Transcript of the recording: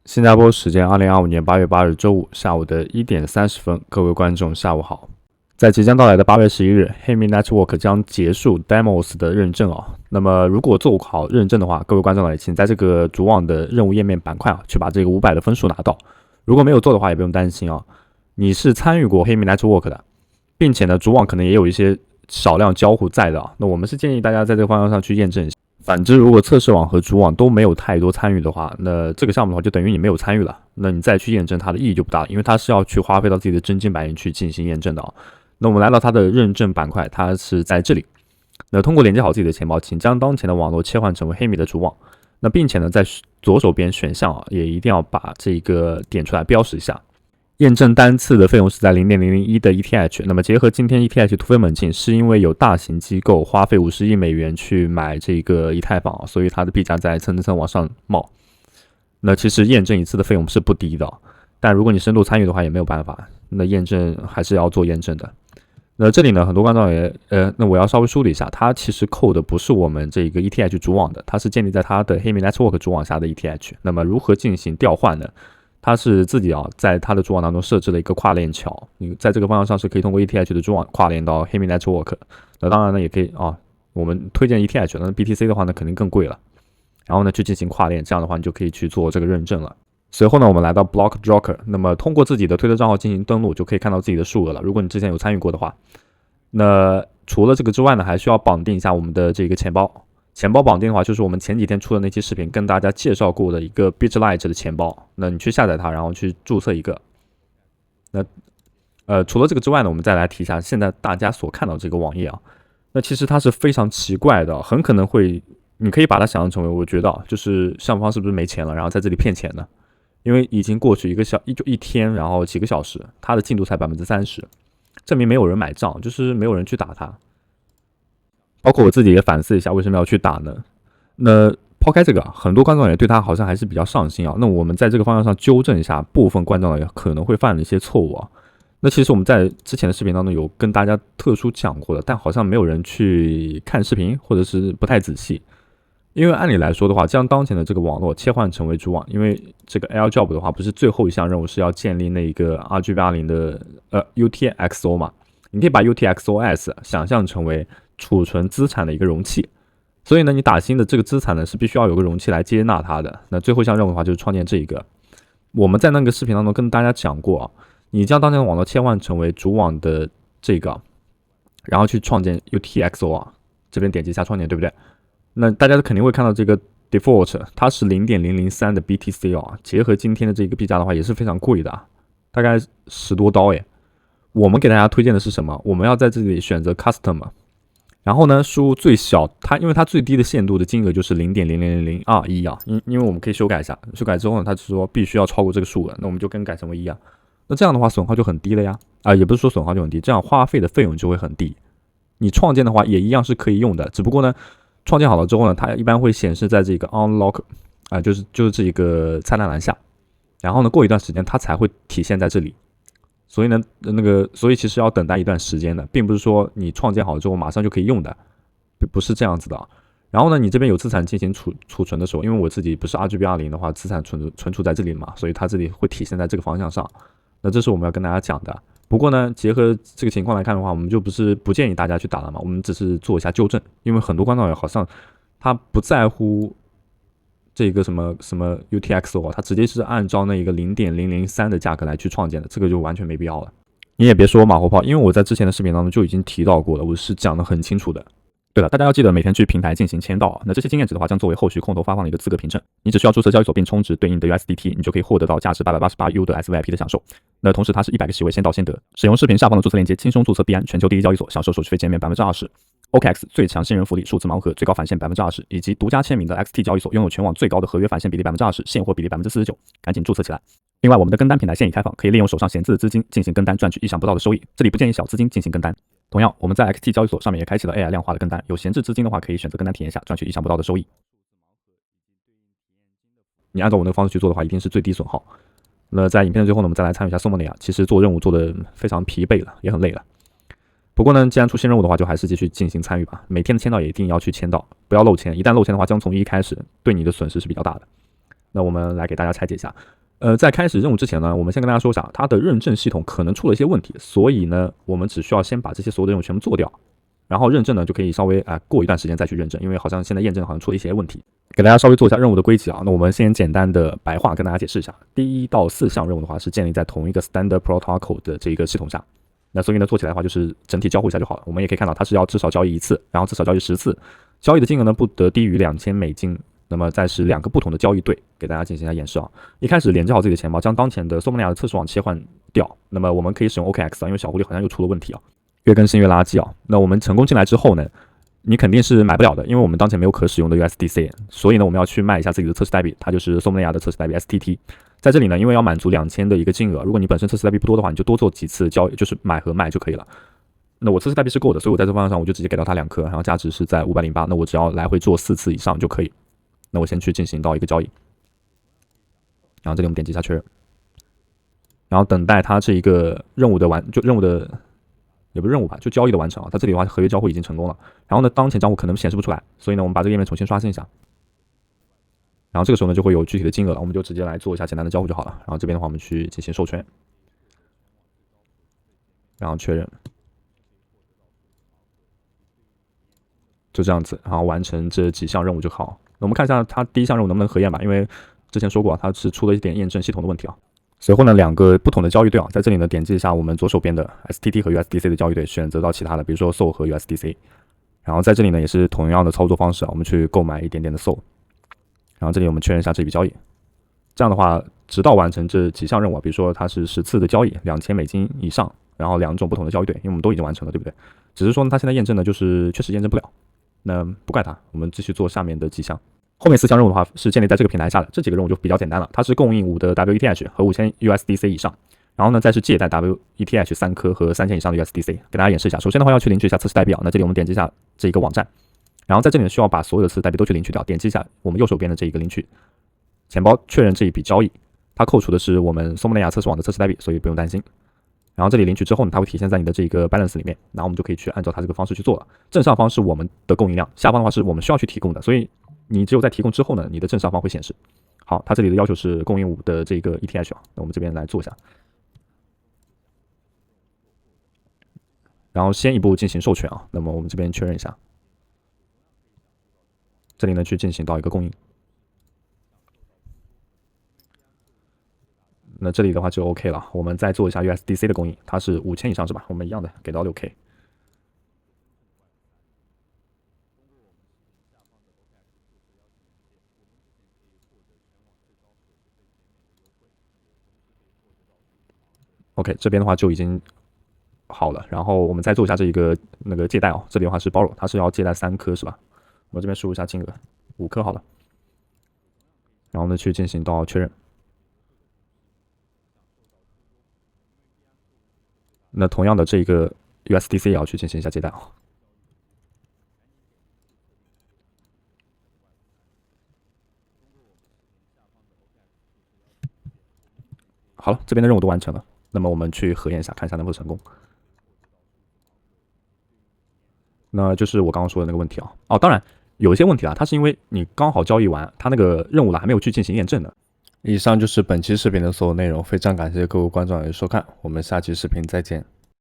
新加坡时间2025年8月8日周五下午的1点30分，各位观众下午好。在即将到来的8月11日，黑米 Network 将结束 Demos 的认证啊。那么如果做好认证的话，各位观众呢，请在这个主网的任务页面板块去把这个500的分数拿到。如果没有做的话，也不用担心啊，你是参与过黑米 Network 的，并且呢，主网可能也有一些少量交互在的啊。那我们是建议大家在这个方向上去验证一下。反之，如果测试网和主网都没有太多参与的话，那这个项目的话就等于你没有参与了，那你再去验证它的意义就不大了，因为它是要去花费到自己的真金白银去进行验证的啊。那我们来到它的认证板块，它是在这里。那通过连接好自己的钱包，请将当前的网络切换成为黑米的主网。那并且呢，在左手边选项啊，也一定要把这个点出来标识一下。验证单次的费用是在 0.001 的 ETH， 那么结合今天 ETH 突飞猛进，是因为有大型机构花费50亿美元去买这个以太坊，所以它的币价在蹭蹭蹭往上冒。那其实验证一次的费用是不低的，但如果你深度参与的话也没有办法，那验证还是要做验证的。那这里呢，很多观众也那我要稍微梳理一下，它其实扣的不是我们这个 ETH 主网的，它是建立在它的黑米 Network 主网下的 ETH。那么如何进行调换呢？它是自己在它的主网当中设置了一个跨链桥，你在这个方向上是可以通过 ETH 的主网跨链到黑米 Network。那当然呢，也可以我们推荐 ETH， 那 BTC 的话呢肯定更贵了。然后呢去进行跨链，这样的话你就可以去做这个认证了。随后呢，我们来到 Block Joker， 那么通过自己的推特账号进行登录，就可以看到自己的数额了。如果你之前有参与过的话，那除了这个之外呢，还需要绑定一下我们的这个钱包。钱包绑定的话，就是我们前几天出的那期视频跟大家介绍过的一个 BitLight 的钱包。那你去下载它，然后去注册一个。那除了这个之外呢，我们再来提一下现在大家所看到这个网页啊。那其实它是非常奇怪的，很可能会，你可以把它想象成为，我觉得就是项目方是不是没钱了，然后在这里骗钱呢？因为已经过去一天，然后几个小时，它的进度才30%，证明没有人买账，就是没有人去打它。包括我自己也反思一下，为什么要去打呢？那抛开这个，很多观众也对他好像还是比较上心啊。那我们在这个方向上纠正一下部分观众也可能会犯的一些错误啊。那其实我们在之前的视频当中有跟大家特殊讲过的，但好像没有人去看视频，或者是不太仔细。因为按理来说的话，将当前的这个网络切换成为主网，因为这个 AirDrop 的话，不是最后一项任务是要建立那个 RGB20的UTXO 嘛？你可以把 UTXOS 想象成为储存资产的一个容器，所以呢，你打新的这个资产呢是必须要有个容器来接纳它的。那最后一项任务的话就是创建这一个。我们在那个视频当中跟大家讲过啊，你将当前的网络切换成为主网的这个，然后去创建 UTXO 啊，这边点击一下创建，对不对？那大家肯定会看到这个 default， 它是 0.003 的 BTC 啊，结合今天的这个币价的话也是非常贵的，大概10多刀耶。我们给大家推荐的是什么？我们要在这里选择 Custom， 然后呢输入最小，因为它最低的限度的金额就是 0.00021 啊，因为我们可以修改一下，修改之后呢，它就说必须要超过这个数额，那我们就更改成为1啊。那这样的话损耗就很低了呀，也不是说损耗就很低，这样花费的费用就会很低。你创建的话也一样是可以用的，只不过呢，创建好了之后呢，它一般会显示在这个 Unlock 就是这个菜单栏下，然后呢过一段时间它才会体现在这里。所以呢，所以其实要等待一段时间的，并不是说你创建好之后马上就可以用的，不是这样子的。然后呢，你这边有资产进行储存的时候，因为我自己不是 RGB20 的话，资产存储在这里嘛，所以它这里会体现在这个方向上。那这是我们要跟大家讲的。不过呢，结合这个情况来看的话，我们就不建议大家去打了嘛，我们只是做一下纠正，因为很多观众好像他不在乎这个什么 UTXO， 它直接是按照那个 0.003 的价格来去创建的，这个就完全没必要了。你也别说我马后炮，因为我在之前的视频当中就已经提到过了，我是讲得很清楚的。对了，大家要记得每天去平台进行签到，那这些经验值的话将作为后续空投发放的一个资格凭证。你只需要注册交易所并充值对应的 USDT， 你就可以获得到价值888U 的 SVIP 的享受。那同时它是100个席位先到先得，使用视频下方的注册链接轻松注册币安全球第一交易所，享受手续费减免 20%。OKX 最强新人福利，数字盲盒最高返现 20%， 以及独家签名的 XT 交易所，拥有全网最高的合约返现比例 20%， 现货比例 49%， 赶紧注册起来。另外，我们的跟单平台现已开放，可以利用手上闲置的资金进行跟单，赚取意想不到的收益。这里不建议小资金进行跟单。同样，我们在 XT 交易所上面也开启了 AI 量化的跟单，有闲置资金的话，可以选择跟单体验下，赚取意想不到的收益。你按照我那个方式去做的话，一定是最低损耗。那在影片的最后呢，我们再来参与一下送梦雷其实做任务做的非常疲惫了，也很累了。不过呢，既然出新任务的话，就还是继续进行参与吧。每天的签到也一定要去签到，不要漏签。一旦漏签的话，将从1开始，对你的损失是比较大的。那我们来给大家拆解一下。在开始任务之前呢，我们先跟大家说一下，它的认证系统可能出了一些问题，所以呢，我们只需要先把这些所有的任务全部做掉，然后认证呢就可以稍微过一段时间再去认证，因为好像现在验证好像出了一些问题。给大家稍微做一下任务的规则啊，那我们先简单的白话跟大家解释一下。第1到4项任务的话是建立在同一个 Standard Protocol 的这个系统下，那所以呢做起来的话就是整体交互一下就好了。我们也可以看到它是要至少交易1次，然后至少交易10次，交易的金额呢不得低于$2000。那么再是2个不同的交易对，给大家进行一下演示啊。一开始连接好自己的钱包，将当前的 Solana 的测试网切换掉。那么我们可以使用 OKX 啊，因为小狐狸好像又出了问题啊，越更新越垃圾啊。那我们成功进来之后呢，你肯定是买不了的，因为我们当前没有可使用的 USDC， 所以呢我们要去卖一下自己的测试代币，它就是 Solana 的测试代币 STT。在这里呢，因为要满足2000的一个金额，如果你本身测试代币不多的话，你就多做几次交易，就是买和卖就可以了。那我测试代币是够的，所以我在这方向上我就直接给到它2颗，然后价值是在508，那我只要来回做4次以上就可以。那我先去进行到一个交易，然后这里我们点击一下确认，然后等待它这一个任务的任务的也不是任务吧，就交易的完成啊。它这里的话合约交互已经成功了，然后呢当前账户可能显示不出来，所以呢我们把这个页面重新刷新一下，然后这个时候呢就会有具体的金额了，我们就直接来做一下简单的交互就好了。然后这边的话我们去进行授权，然后确认，就这样子，然后完成这几项任务就好。那我们看一下它第1项任务能不能核验吧，因为之前说过它是出了一点验证系统的问题啊。随后呢2个不同的交易对啊，在这里呢点击一下我们左手边的 STT 和 USDC 的交易对，选择到其他的，比如说 SOL 和 USDC。然后在这里呢也是同样的操作方式啊，我们去购买一点点的 SOL， 然后这里我们确认一下这笔交易。这样的话，直到完成这几项任务啊，比如说它是10次的交易$2000以上，然后2种不同的交易对，因为我们都已经完成了，对不对？只是说它现在验证呢，就是确实验证不了。那不怪它，我们继续做下面的几项。后面4项任务的话是建立在这个平台下的，这几个任务就比较简单了。它是供应5的 WETH 和5000 USDC 以上，然后呢再是借贷 WETH 3颗和3000以上的 USDC。给大家演示一下，首先的话要去领取一下测试代币啊，那这里我们点击一下这一个网站，然后在这里需要把所有的测试代币都去领取掉，点击一下我们右手边的这一个领取钱包，确认这一笔交易，它扣除的是我们 Solana 测试网的测试代币，所以不用担心。然后这里领取之后呢，它会体现在你的这个 balance 里面，然后我们就可以去按照它这个方式去做了。正上方是我们的供应量，下方的话是我们需要去提供的，所以你只有在提供之后呢，你的正上方会显示。好，它这里的要求是供应5的这个 ETH 啊，那我们这边来做一下，然后先一步进行授权啊，那么我们这边确认一下，这里呢去进行到一个供应。那这里的话就 OK 了，我们再做一下 USDC 的供应，它是5000以上是吧？我们一样的给到 6K。OK， 这边的话就已经好了，然后我们再做一下这一个那个借贷哦，这里的话是 borrow， 它是要借贷3颗是吧？我这边输入一下金额，5颗好了，然后呢去进行到确认。那同样的这个 USDC 也要去进行一下借贷啊。好了，这边的任务都完成了，那么我们去核验一下，看一下能否成功。那就是我刚刚说的那个问题啊。哦，当然有一些问题啊，它是因为你刚好交易完，它那个任务了还没有去进行验证的。以上就是本期视频的所有内容，非常感谢各位观众的收看，我们下期视频再见。